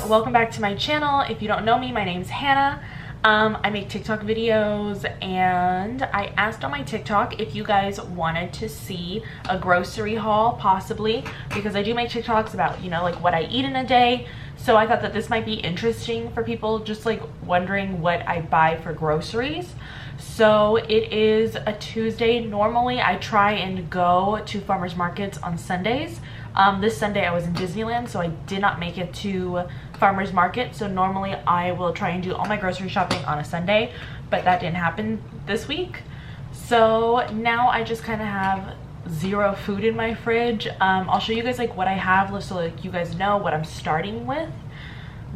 welcome back to my channel. If you don't know me, my name's Hannah. I make TikTok videos, and I asked on my TikTok if you guys wanted to see a grocery haul, possibly, because I do make TikToks about, you know, like what I eat in a day. So I thought that this might be interesting for people just like wondering what I buy for groceries. So it is a Tuesday. Normally I try and go to farmers markets on Sundays. This Sunday I was in Disneyland, so I did not make it to farmers market. So normally I will try and do all my grocery shopping on a Sunday, but that didn't happen this week. So now I just kind of have zero food in my fridge. I'll show you guys like what I have so like you guys know what I'm starting with.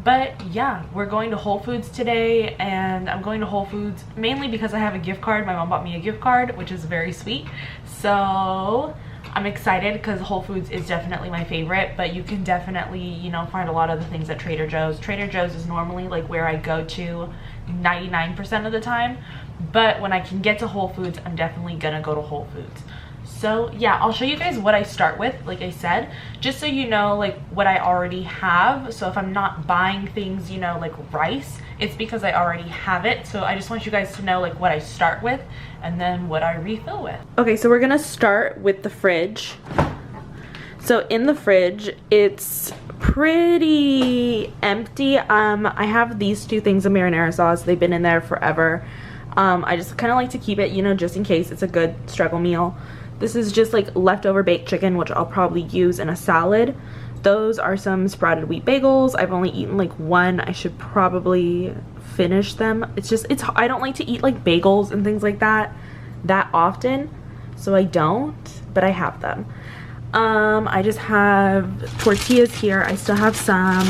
But yeah, we're going to Whole Foods today, and I'm going to Whole Foods mainly because I have a gift card. My mom bought me a gift card, which is very sweet. So I'm excited because Whole Foods is definitely my favorite, but you can definitely, you know, find a lot of the things at Trader Joe's. Trader Joe's is normally like where I go to 99% of the time, but when I can get to Whole Foods, I'm definitely gonna go to Whole Foods. So yeah, I'll show you guys what I start with, like I said, just so you know like what I already have. So if I'm not buying things, you know, like rice, it's because I already have it. So I just want you guys to know like what I start with and then what I refill with. Okay, so we're gonna start with the fridge. So in the fridge, it's pretty empty. I have these two things of marinara sauce. They've been in there forever. I just kind of like to keep it, you know, just in case it's a good struggle meal. This is just like leftover baked chicken, which I'll probably use in a salad. Those are some sprouted wheat bagels. I've only eaten like one. I should probably finish them. I don't like to eat like bagels and things like that often, so I don't, but I have them. I just have tortillas here. I still have some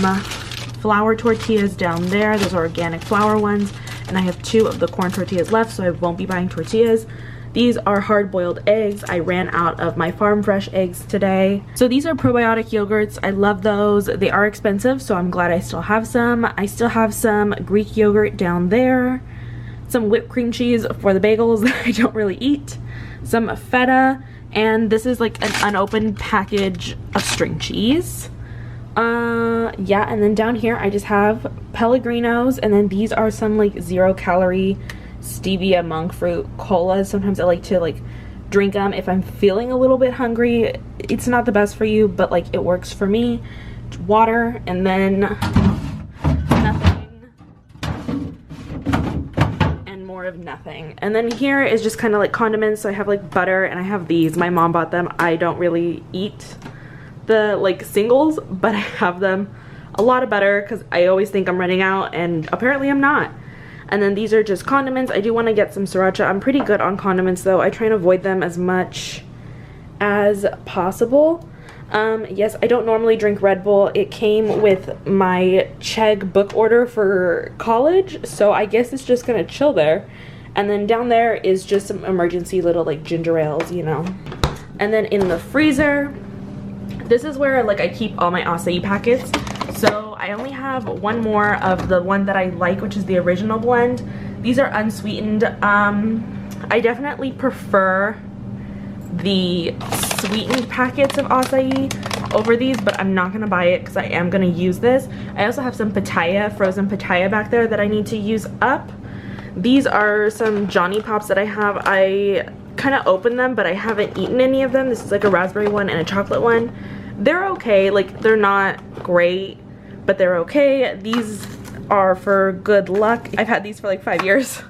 flour tortillas down there. Those are organic flour ones, and I have 2 of the corn tortillas left, so I won't be buying tortillas. These are hard-boiled eggs. I ran out of my farm fresh eggs today. So these are probiotic yogurts. I love those. They are expensive, so I'm glad I still have some. I still have some Greek yogurt down there. Some whipped cream cheese for the bagels that I don't really eat. Some feta, and this is like an unopened package of string cheese. Yeah, and then down here I just have Pellegrinos, and then these are some like 0-calorie stevia monk fruit colas. Sometimes I like to like drink them if I'm feeling a little bit hungry. It's not the best for you, but like it works for me. Water, and then nothing, and more of nothing. And then here is just kind of like condiments. So I have like butter, and I have these. My mom bought them. I don't really eat the like singles, but I have them. A lot of butter because I always think I'm running out, and apparently I'm not. And then these are just condiments. I do want to get some sriracha. I'm pretty good on condiments though. I try and avoid them as much as possible. Yes, I don't normally drink Red Bull. It came with my Chegg book order for college, so I guess it's just gonna chill there. And then down there is just some emergency little like ginger ales, you know. And then in the freezer, this is where like I keep all my acai packets. So I only have one more of the one that I like, which is the original blend. These are unsweetened. I definitely prefer the sweetened packets of acai over these, but I'm not gonna buy it because I am gonna use this. I also have some pitaya, frozen pitaya back there that I need to use up. These are some Johnny Pops that I have. I kind of opened them, but I haven't eaten any of them. This is like a raspberry one and a chocolate one. They're okay, like they're not great, but they're okay. These are for good luck. I've had these for like 5 years.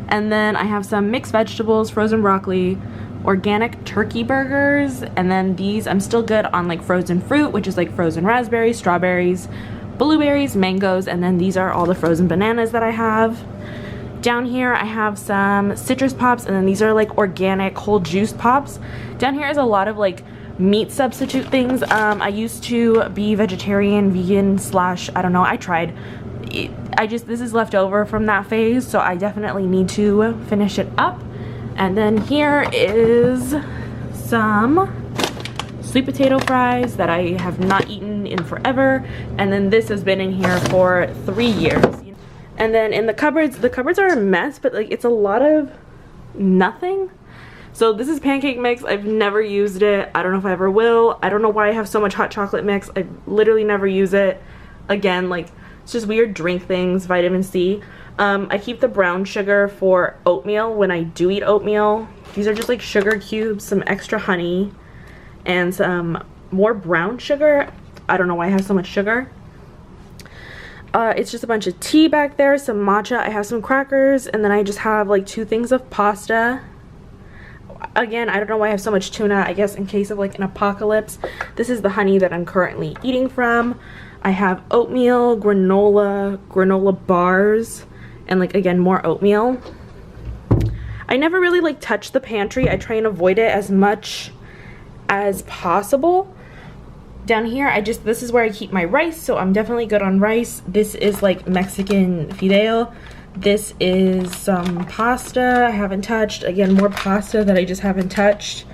And then I have some mixed vegetables, frozen broccoli, organic turkey burgers, and then these, I'm still good on like frozen fruit, which is like frozen raspberries, strawberries, blueberries, mangoes, and then these are all the frozen bananas that I have. Down here I have some citrus pops, and then these are like organic whole juice pops. Down here is a lot of like meat substitute things. I used to be vegetarian, vegan slash, I don't know, I tried. This is left over from that phase, so I definitely need to finish it up. And then here is some sweet potato fries that I have not eaten in forever. And then this has been in here for 3 years. And then in the cupboards are a mess, but like it's a lot of nothing. So this is pancake mix. I've never used it. I don't know if I ever will. I don't know why I have so much hot chocolate mix. I literally never use it. again, like, it's just weird drink things, vitamin C. I keep the brown sugar for oatmeal when I do eat oatmeal. These are just like sugar cubes, some extra honey, and some more brown sugar. I don't know why I have so much sugar. It's just a bunch of tea back there, some matcha. I have some crackers, and then I just have like 2 things of pasta. Again, I don't know why I have so much tuna. I guess in case of like an apocalypse. This is the honey that I'm currently eating from. I have oatmeal, granola bars, and like again more oatmeal. I never really like touch the pantry. I try and avoid it as much as possible. Down here, this is where I keep my rice, so I'm definitely good on rice. This is like Mexican fideo. This is some pasta I haven't touched. Again, more pasta that I just haven't touched.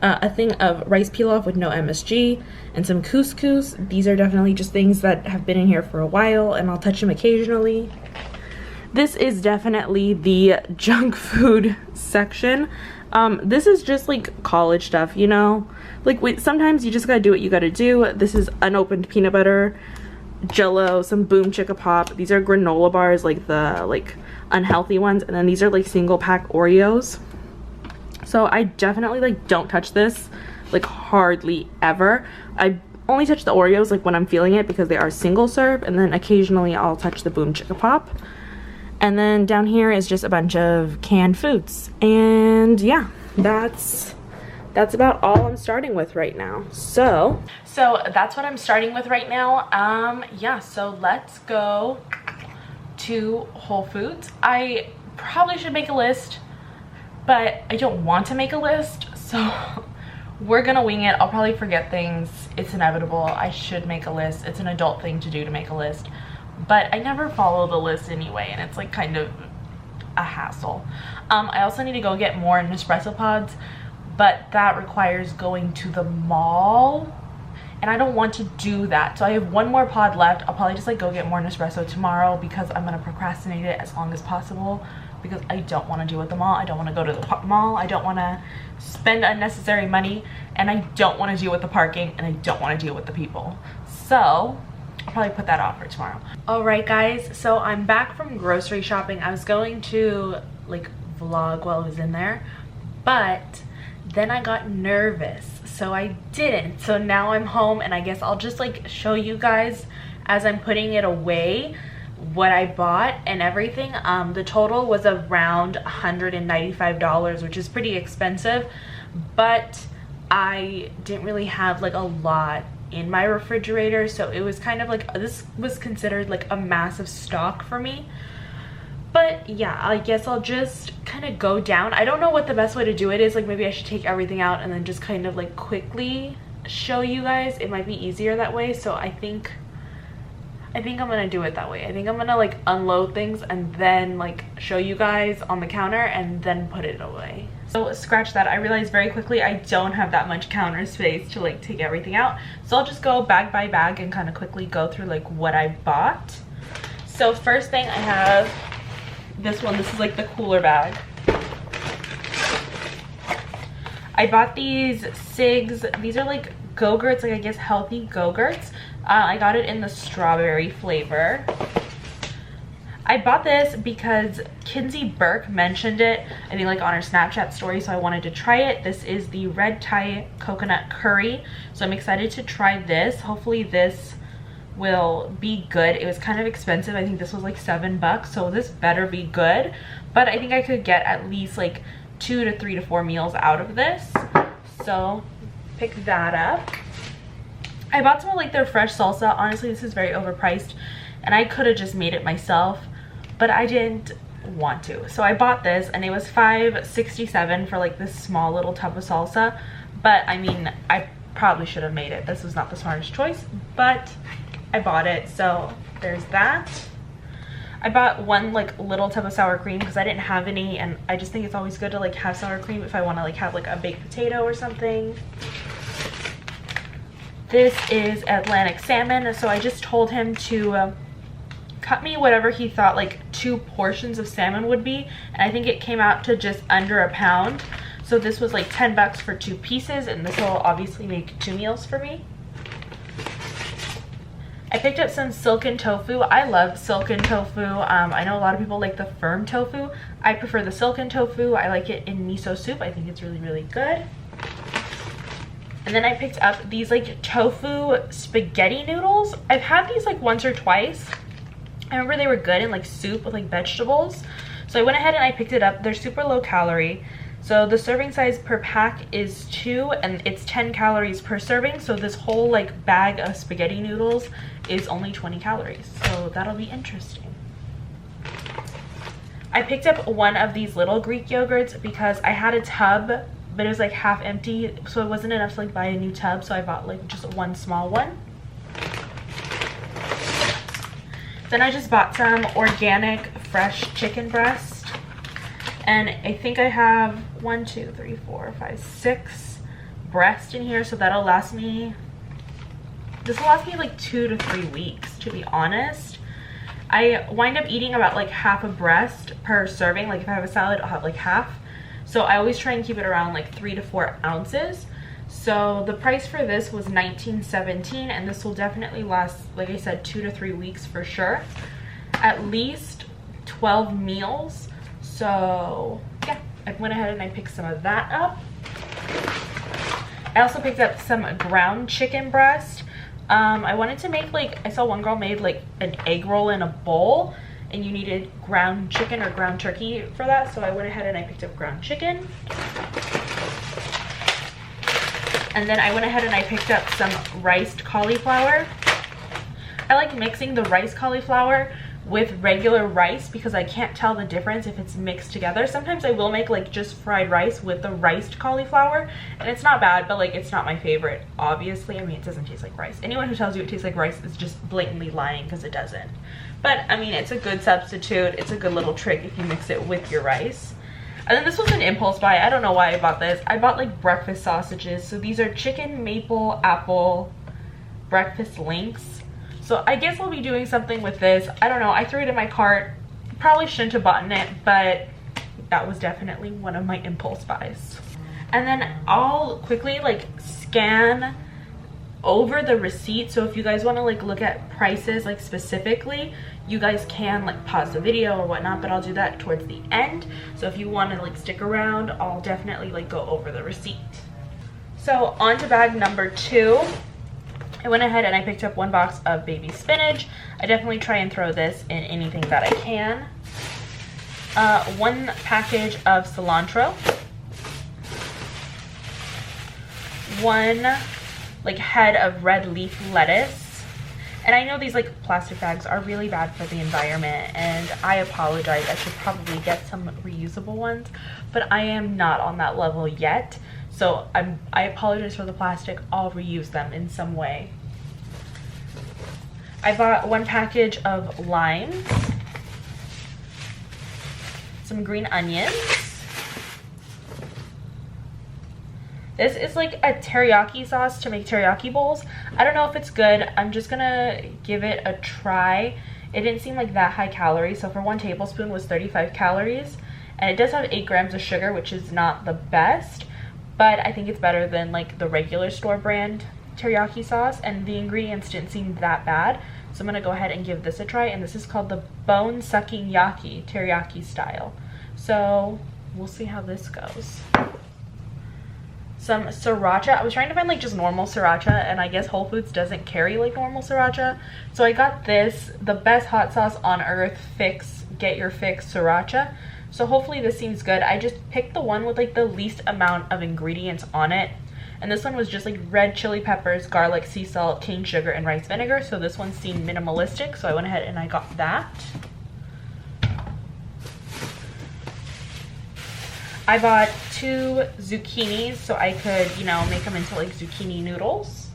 A thing of rice pilaf with no MSG, and some couscous. These are definitely just things that have been in here for a while, and I'll touch them occasionally. This is definitely the junk food section. This is just like college stuff, you know? Like, sometimes you just gotta do what you gotta do. This is unopened peanut butter, Jell-O, some Boom Chicka Pop. These are granola bars, like the unhealthy ones, and then these are like single pack Oreos. So I definitely like don't touch this like hardly ever. I only touch the Oreos like when I'm feeling it because they are single serve, and then occasionally I'll touch the Boom Chicka Pop. And then down here is just a bunch of canned foods, and yeah, that's about all I'm starting with right now. So that's what I'm starting with right now. Yeah, so let's go to Whole Foods. I probably should make a list, but I don't want to make a list, so we're gonna wing it. I'll probably forget things. It's inevitable. I should make a list. It's an adult thing to do, to make a list, but I never follow the list anyway, and it's like kind of a hassle. I also need to go get more Nespresso pods, but that requires going to the mall, and I don't want to do that. So I have 1 more pod left. I'll probably just like go get more Nespresso tomorrow because I'm gonna procrastinate it as long as possible, because I don't want to do it at the mall. I don't want to go to the mall. I don't want to spend unnecessary money, and I don't want to deal with the parking, and I don't want to deal with the people. So I'll probably put that off for tomorrow. All right, guys, so I'm back from grocery shopping. I was going to like vlog while I was in there, but then I got nervous, so I didn't. So now I'm home, and I guess I'll just like show you guys as I'm putting it away what I bought and everything. The total was around $195, which is pretty expensive, but I didn't really have like a lot in my refrigerator, so it was kind of like, this was considered like a massive stock for me. But yeah, I guess I'll just kind of go down. I don't know what the best way to do it is. Like, maybe I should take everything out and then just kind of like quickly show you guys. It might be easier that way. So I think I'm gonna do it that way. I think I'm gonna like unload things and then like show you guys on the counter and then put it away. So scratch that. I realized very quickly I don't have that much counter space to like take everything out. So I'll just go bag by bag and kind of quickly go through like what I bought. So first thing I have this one. This is like the cooler bag. I bought these cigs. These are like Go-Gurts, like I guess healthy Go-Gurts. I got it in the strawberry flavor. I bought this because Kinsey Burke mentioned it, I think like on her Snapchat story, so I wanted to try it. This is the Red Thai Coconut Curry, so I'm excited to try this. Hopefully this will be good. It was kind of expensive. I think this was like $7, so this better be good. But I think I could get at least like 2 to 3 to 4 meals out of this. So pick that up. I bought some of like their fresh salsa. Honestly, this is very overpriced and I could have just made it myself, but I didn't want to. So I bought this and it was $5.67 for like this small little tub of salsa. But I mean, I probably should have made it. This was not the smartest choice, but I bought it, so there's that. I bought one like little tub of sour cream because I didn't have any, and I just think it's always good to like have sour cream if I want to like have like a baked potato or something. This is Atlantic salmon, so I just told him to cut me whatever he thought like 2 portions of salmon would be, and I think it came out to just under a pound. So this was like $10 for 2 pieces, and this will obviously make 2 meals for me. I picked up some silken tofu. I love silken tofu. I know a lot of people like the firm tofu. I prefer the silken tofu. I like it in miso soup. I think it's really, really good. And then I picked up these like tofu spaghetti noodles. I've had these like once or twice. I remember they were good in like soup with like vegetables. So I went ahead and I picked it up. They're super low calorie. So the serving size per pack is 2 and it's 10 calories per serving. So this whole like bag of spaghetti noodles is only 20 calories. So that'll be interesting. I picked up one of these little Greek yogurts because I had a tub, but it was like half empty. So it wasn't enough to like buy a new tub. So I bought like just one small one. Then I just bought some organic fresh chicken breast. And I think I have 1, 2, 3, 4, 5, 6 breast in here. So that'll last me, this will last me like 2 to 3 weeks, to be honest. I wind up eating about like half a breast per serving. Like if I have a salad, I'll have like half. So I always try and keep it around like 3 to 4 ounces. So the price for this was $19.17, and this will definitely last, like I said, 2 to 3 weeks for sure. At least 12 meals. So yeah, I went ahead and I picked some of that up. I also picked up some ground chicken breast. I wanted to make like, I saw one girl made like an egg roll in a bowl, and you needed ground chicken or ground turkey for that. So I went ahead and I picked up ground chicken. And then I went ahead and I picked up some riced cauliflower. I like mixing the rice cauliflower with regular rice because I can't tell the difference if it's mixed together. Sometimes I will make like just fried rice with the riced cauliflower, and it's not bad, but like it's not my favorite, obviously. I mean, it doesn't taste like rice. Anyone who tells you it tastes like rice is just blatantly lying, because it doesn't. But I mean, it's a good substitute. It's a good little trick if you mix it with your rice. And then this was an impulse buy. I don't know why I bought this. I bought like breakfast sausages. So these are chicken maple apple breakfast links. So I guess I'll be doing something with this. I don't know. I threw it in my cart. Probably shouldn't have bought it, but that was definitely one of my impulse buys. And then I'll quickly like scan over the receipt. So if you guys want to like look at prices like specifically, you guys can like pause the video or whatnot, but I'll do that towards the end. So if you want to like stick around, I'll definitely like go over the receipt. So on to bag number 2. I went ahead and I picked up 1 box of baby spinach. I definitely try and throw this in anything that I can. 1 package of cilantro. 1 like head of red leaf lettuce. And I know these like plastic bags are really bad for the environment, and I apologize. I should probably get some reusable ones, but I am not on that level yet. So I apologize for the plastic. I'll reuse them in some way. I bought 1 package of limes, some green onions. This is like a teriyaki sauce to make teriyaki bowls. I don't know if it's good. I'm just gonna give it a try. It didn't seem like that high calories. So for 1 tablespoon was 35 calories. And it does have 8 grams of sugar, which is not the best, but I think it's better than like the regular store brand teriyaki sauce. And the ingredients didn't seem that bad. So I'm gonna go ahead and give this a try. And this is called the bone sucking yaki, teriyaki style. So we'll see how this goes. Some sriracha. I was trying to find like just normal sriracha, and I guess Whole Foods doesn't carry like normal sriracha. So I got this, the best hot sauce on earth, fix, get your fix sriracha. So hopefully this seems good. I just picked the one with like the least amount of ingredients on it. And this one was just like red chili peppers, garlic, sea salt, cane sugar, and rice vinegar. So this one seemed minimalistic, so I went ahead and I got that. I bought 2 zucchinis so I could, you know, make them into like zucchini noodles.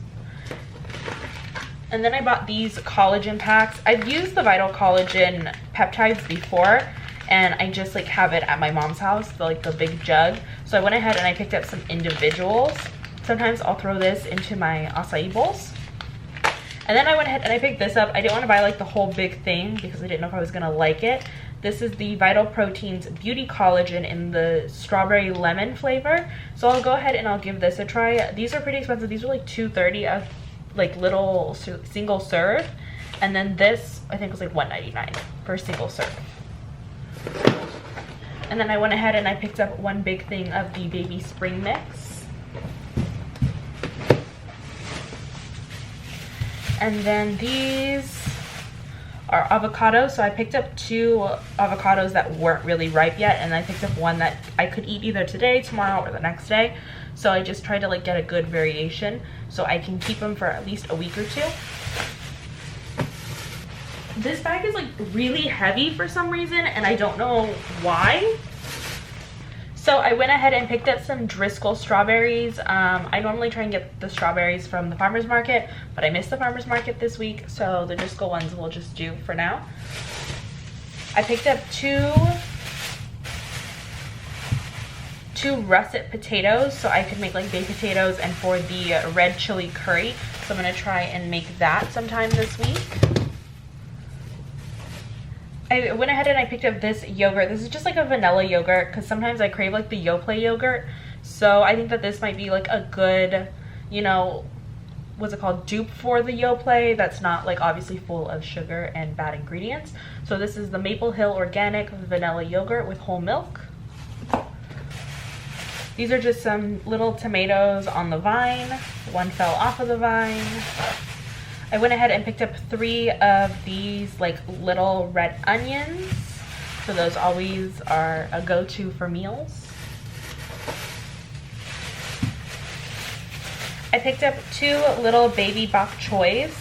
And then I bought these collagen packs. I've used the Vital Collagen peptides before, and I just like have it at my mom's house, the big jug. So I went ahead and I picked up some individuals. Sometimes I'll throw this into my acai bowls. And then I went ahead and I picked this up. I didn't want to buy like the whole big thing because I didn't know if I was gonna like it. This is the Vital Proteins Beauty Collagen in the strawberry lemon flavor. So I'll go ahead and I'll give this a try. These are pretty expensive. These are like $2.30 of like little single serve. And then this, I think, was like $1.99 for a single serve. And then I went ahead and I picked up one big thing of the baby spring mix. And then these are avocados. So I picked up 2 avocados that weren't really ripe yet, and I picked up one that I could eat either today, tomorrow, or the next day. So I just tried to like get a good variation so I can keep them for at least a week or 2. This bag is like really heavy for some reason, and I don't know why. So I went ahead and picked up some Driscoll strawberries. I normally try and get the strawberries from the farmer's market, but I missed the farmer's market this week, so the Driscoll ones will just do for now. I picked up two russet potatoes so I could make like baked potatoes, and for the red chili curry. So I'm gonna try and make that sometime this week. I went ahead and I picked up this yogurt. This is just like a vanilla yogurt because sometimes I crave like the Yoplait yogurt. So I think that this might be like a good, you know, what's it called, dupe for the Yoplait that's not like obviously full of sugar and bad ingredients. So this is the Maple Hill Organic Vanilla Yogurt with whole milk. These are just some little tomatoes on the vine. One fell off of the vine. I went ahead and picked up 3 of these like little red onions. So those always are a go-to for meals. I picked up 2 little baby bok choys.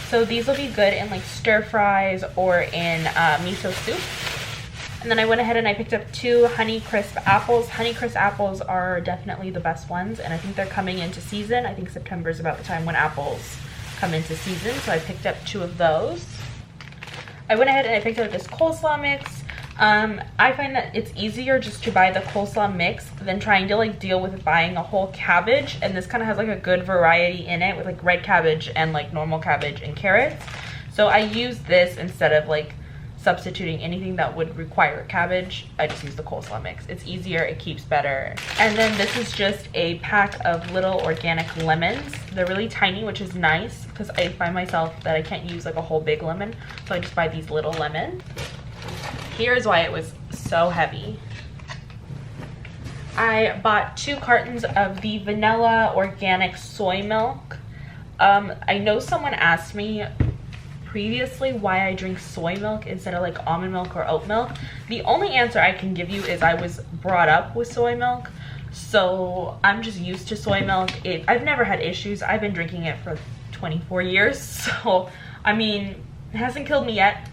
So these will be good in like stir fries or in miso soup. And then I went ahead and I picked up 2 Honey Crisp apples. Honey Crisp apples are definitely the best ones, and I think they're coming into season. I think September is about the time when apples come into season, so I picked up 2 of those. I went ahead and I picked up this coleslaw mix. I find that it's easier just to buy the coleslaw mix than trying to like deal with buying a whole cabbage, and this kind of has like a good variety in it with like red cabbage and like normal cabbage and carrots. So I use this instead of like substituting anything that would require cabbage. I just use the coleslaw mix. It's easier, it keeps better. And then this is just a pack of little organic lemons. They're really tiny, which is nice because I find myself that I can't use like a whole big lemon, so I just buy these little lemons. Here's why it was so heavy. I bought 2 cartons of the vanilla organic soy milk. I know someone asked me previously why I drink soy milk instead of like almond milk or oat milk. The only answer I can give you is I was brought up with soy milk, so I'm just used to soy milk. I've never had issues. I've been drinking it for 24 years, so I mean, it hasn't killed me yet,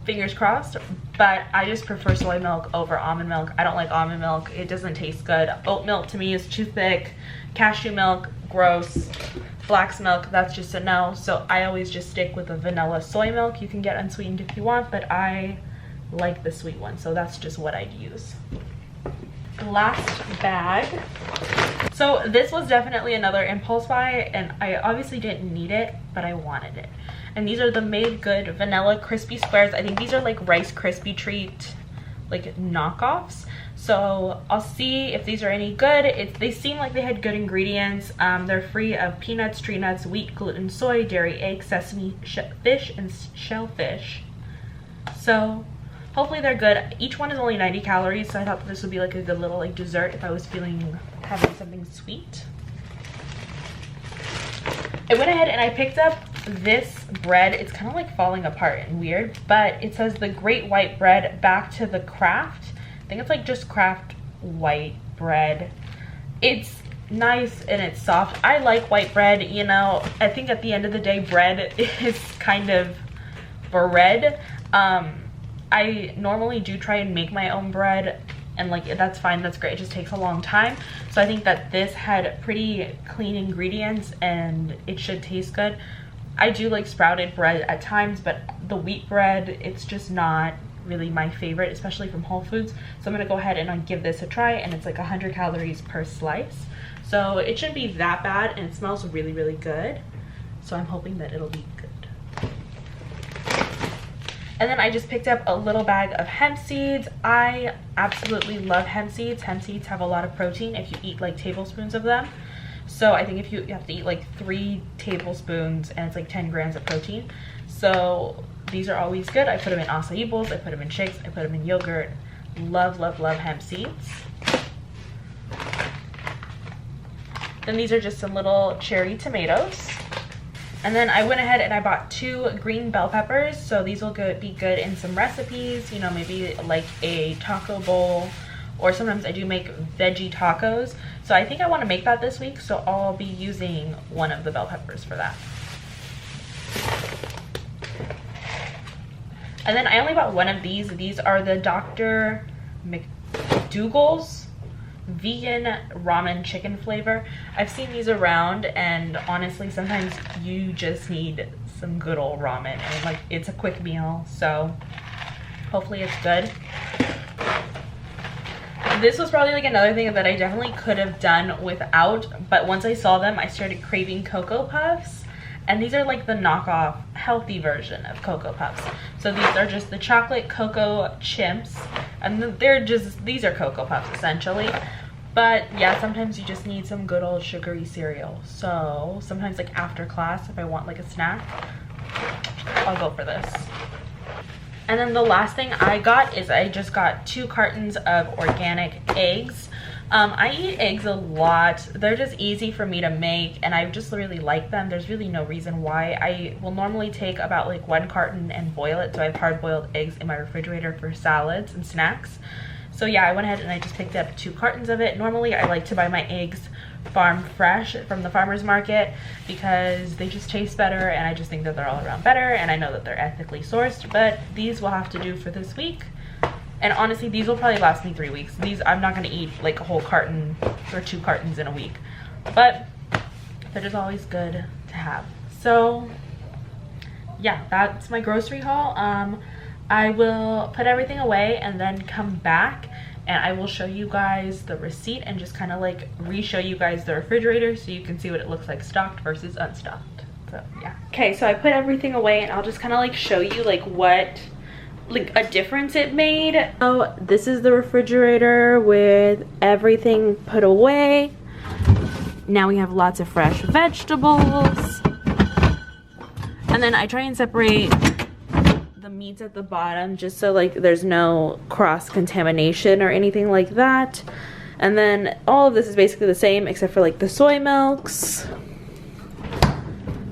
fingers crossed, but I just prefer soy milk over almond milk. I don't like almond milk, it doesn't taste good. Oat milk to me is too thick. Cashew milk, gross. Flax milk, that's just a no. So I always just stick with the vanilla soy milk. You can get unsweetened if you want, but I like the sweet one, so that's just what I'd use. Last bag. So this was definitely another impulse buy, and I obviously didn't need it, but I wanted it. And these are the Made Good Vanilla Crispy Squares. I think these are like Rice Krispie Treat like knockoffs. So I'll see if these are any good. They seem like they had good ingredients. They're free of peanuts, tree nuts, wheat, gluten, soy, dairy, egg, sesame, fish, and shellfish. So hopefully they're good. Each one is only 90 calories, so I thought this would be like a good little like dessert if I was having something sweet. I went ahead and I picked up this bread. It's kind of like falling apart and weird, but it says the Great White Bread Back to the Craft. I think it's like just Kraft white bread. It's nice and it's soft. I like white bread, you know. I think at the end of the day, bread is kind of bread. I normally do try and make my own bread, and like that's fine, that's great. It just takes a long time. So I think that this had pretty clean ingredients and it should taste good. I do like sprouted bread at times, but the wheat bread, it's just not really my favorite, especially from Whole Foods. So I'm gonna go ahead and give this a try, and it's like 100 calories per slice. So it shouldn't be that bad, and it smells really, really good. So I'm hoping that it'll be good. And then I just picked up a little bag of hemp seeds. I absolutely love hemp seeds. Hemp seeds have a lot of protein if you eat like tablespoons of them. So I think if you have to eat like 3 tablespoons and it's like 10 grams of protein. So these are always good. I put them in acai bowls, I put them in shakes, I put them in yogurt. Love, love, love hemp seeds. Then these are just some little cherry tomatoes. And then I went ahead and I bought 2 green bell peppers. So these will be good in some recipes, you know, maybe like a taco bowl, or sometimes I do make veggie tacos. So I think I want to make that this week, so I'll be using one of the bell peppers for that. And then I only bought one of these. These are the Dr. McDougall's vegan ramen chicken flavor. I've seen these around, and honestly sometimes you just need some good old ramen, and like it's a quick meal, so hopefully it's good. This was probably like another thing that I definitely could have done without, but once I saw them I started craving Cocoa Puffs, and these are like the knockoff healthy version of Cocoa Puffs. So these are just the chocolate cocoa chimps, and these are Cocoa Puffs essentially. But yeah, sometimes you just need some good old sugary cereal. So sometimes like after class, if I want like a snack, I'll go for this. And then the last thing I got is I just got 2 cartons of organic eggs. I eat eggs a lot. They're just easy for me to make, and I just really like them. There's really no reason why. I will normally take about like 1 carton and boil it. So I have hard-boiled eggs in my refrigerator for salads and snacks. So yeah, I went ahead and I just picked up 2 cartons of it. Normally I like to buy my eggs farm fresh from the farmer's market because they just taste better, and I just think that they're all around better, and I know that they're ethically sourced. But these will have to do for this week, and honestly these will probably last me 3 weeks. These I'm not going to eat like a whole carton or 2 cartons in a week, but they're just always good to have. So yeah, that's my grocery haul. I will put everything away and then come back, and I will show you guys the receipt and just kind of like re-show you guys the refrigerator so you can see what it looks like stocked versus unstocked. So yeah. Okay, so I put everything away, and I'll just kind of like show you like what like a difference it made. So this is the refrigerator with everything put away. Now we have lots of fresh vegetables, and then I try and separate the meats at the bottom just so like there's no cross contamination or anything like that. And then all of this is basically the same except for like the soy milks.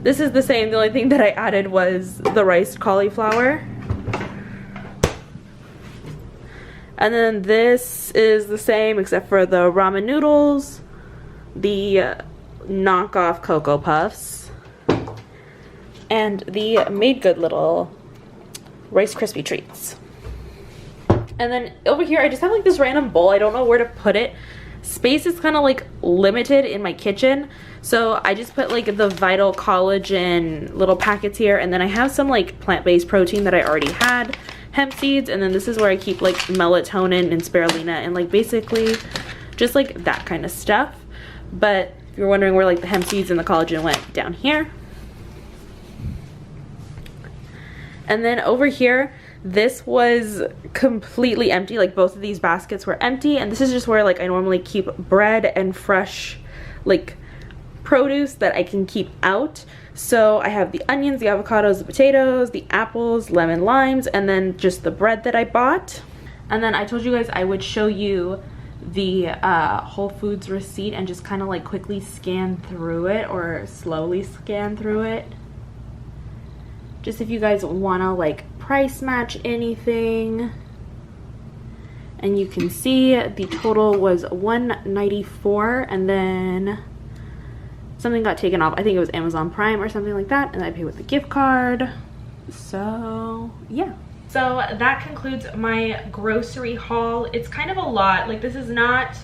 This is the same. The only thing that I added was the riced cauliflower. And then this is the same except for the ramen noodles, the knockoff Cocoa Puffs, and the Made Good little Rice Krispie treats. And then over here I just have like this random bowl. I don't know where to put it. Space is kind of like limited in my kitchen, so I just put like the Vital Collagen little packets here, and then I have some like plant-based protein that I already had, hemp seeds, and then this is where I keep like melatonin and spirulina and like basically just like that kind of stuff. But if you're wondering where like the hemp seeds and the collagen went, down here. And then over here, this was completely empty. Like both of these baskets were empty, and this is just where like I normally keep bread and fresh like produce that I can keep out. So I have the onions, the avocados, the potatoes, the apples, lemon, limes, and then just the bread that I bought. And then I told you guys I would show you the Whole Foods receipt and just kind of like quickly scan through it, or slowly scan through it, just if you guys want to like price match anything. And you can see the total was $194, and then something got taken off. I think it was Amazon Prime or something like that, and I paid with the gift card. So yeah, so that concludes my grocery haul. It's kind of a lot. Like, this is not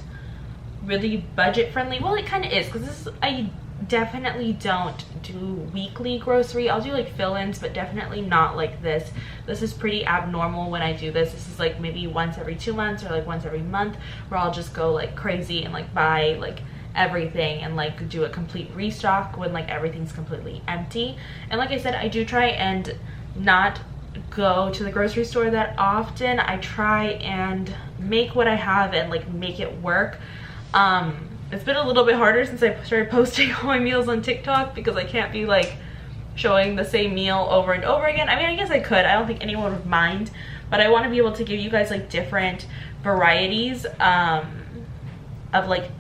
really budget friendly. Well, it kind of is, because I definitely don't do weekly grocery. I'll do like fill-ins, but definitely not like this. This is pretty abnormal when I do this. This is like maybe once every 2 months or like once every month, where I'll just go like crazy and like buy like everything and like do a complete restock when like everything's completely empty. And like I said, I do try and not go to the grocery store that often. I try and make what I have and like make it work. it's been a little bit harder since I started posting all my meals on TikTok, because I can't be like showing the same meal over and over again. I mean, I guess I could. I don't think anyone would mind, but I want to be able to give you guys like different varieties of like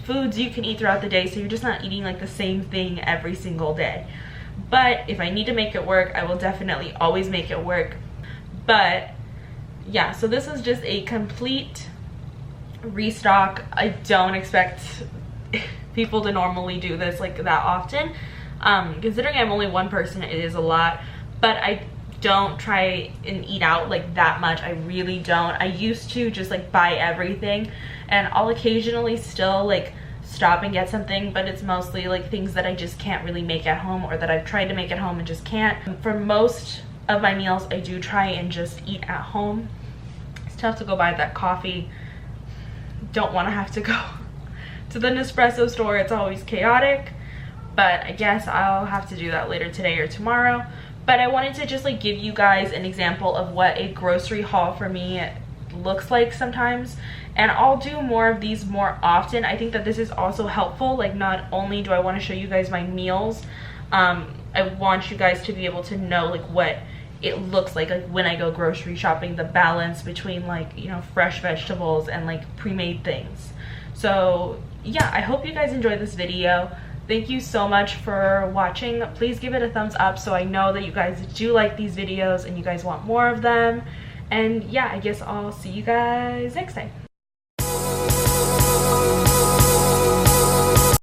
foods you can eat throughout the day, so you're just not eating like the same thing every single day. But if I need to make it work, I will definitely always make it work. But yeah, so this is just a complete restock. I don't expect people to normally do this like that often. Considering I'm only one person, it is a lot, but I don't try and eat out like that much. I really don't. I used to just like buy everything, and I'll occasionally still like stop and get something, but it's mostly like things that I just can't really make at home, or that I've tried to make at home and just can't. For most of my meals, I do try and just eat at home. It's tough to go buy that coffee. Don't want to have to go to the Nespresso store. It's always chaotic, but I guess I'll have to do that later today or tomorrow. But I wanted to just like give you guys an example of what a grocery haul for me looks like sometimes, and I'll do more of these more often. I think that this is also helpful. Like, not only do I want to show you guys my meals, I want you guys to be able to know like what it looks like when I go grocery shopping, the balance between like, you know, fresh vegetables and like pre-made things. So yeah, I hope you guys enjoyed this video. Thank you so much for watching. Please give it a thumbs up so I know that you guys do like these videos and you guys want more of them. And yeah, I guess I'll see you guys next time.